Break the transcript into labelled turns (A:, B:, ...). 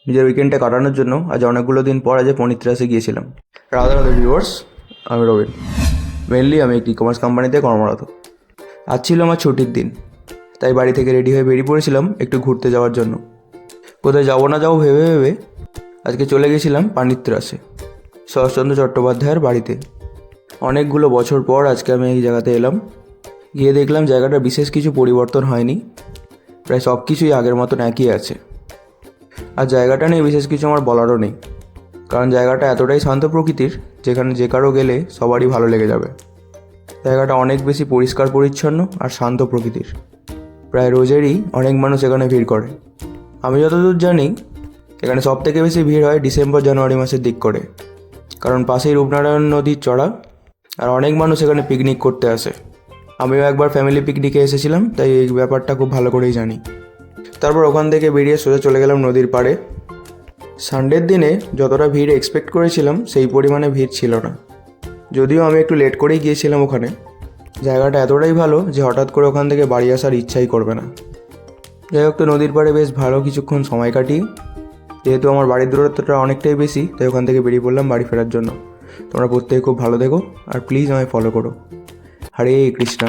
A: নিজের উইকেন্ডটা কাটানোর জন্য আজ অনেকগুলো দিন পর আজ পনিত্রাসে গিয়েছিলাম। রাধা রাধা ভিউয়ার্স, আমি রবিন। মেনলি আমি একটি কমার্স কোম্পানিতে কর্মরত। আজ ছিল আমার ছুটির দিন, তাই বাড়ি থেকে রেডি হয়ে বেরিয়ে পড়েছিলাম একটু ঘুরতে যাওয়ার জন্য। কোথায় যাবো না যাবো ভেবে ভেবে আজকে চলে গেছিলাম পানিত্রাসে, শরৎচন্দ্র চট্টোপাধ্যায়ের বাড়িতে। অনেকগুলো বছর পর আজকে আমি এই জায়গাতে এলাম। গিয়ে দেখলাম জায়গাটা বিশেষ কিছু পরিবর্তন হয়নি, প্রায় সব কিছুই আগের মতন একই আছে। আর জায়গাটা নিয়ে বিশেষ কিছু আমার বলারও নেই, কারণ জায়গাটা এতটাই শান্ত প্রকৃতির যেখানে যে কারো গেলে সবারই ভালো লেগে যাবে। জায়গাটা অনেক বেশি পরিষ্কার পরিচ্ছন্ন আর শান্ত প্রকৃতির। প্রায় রোজেরই অনেক মানুষ এখানে ভিড় করে। আমি যতদূর জানি এখানে সব থেকে বেশি ভিড় হয় ডিসেম্বর জানুয়ারি মাসের দিক করে, কারণ পাশেই রূপনারায়ণ নদীর চড়া, আর অনেক মানুষ এখানে পিকনিক করতে আসে। আমিও একবার ফ্যামিলি পিকনিকে এসেছিলাম, তাই এই ব্যাপারটা খুব ভালো করেই জানি। তারপর ওখান থেকে বেরিয়ে সোজা চলে গেলাম নদীর পাড়ে। সানডের দিনে যতটা ভিড় এক্সপেক্ট করেছিলাম সেই পরিমাণে ভিড় ছিল না, যদিও আমি একটু লেট করেই গিয়েছিলাম ওখানে। জায়গাটা এতটাই ভালো যে হঠাৎ করে ওখান থেকে বাড়ি আসার ইচ্ছাই করবে না। যাই হোক, তো নদীর পাড়ে বেশ ভালো কিছুক্ষণ সময় কাটিয়ে, যেহেতু আমার বাড়ির দূরত্বটা অনেকটাই বেশি, তাই ওখান থেকে বেরিয়ে পড়লাম বাড়ি ফেরার জন্য। তোমরা প্রত্যেকে খুব ভালো থেকো, আর প্লিজ আমায় ফলো করো। হরে কৃষ্ণা।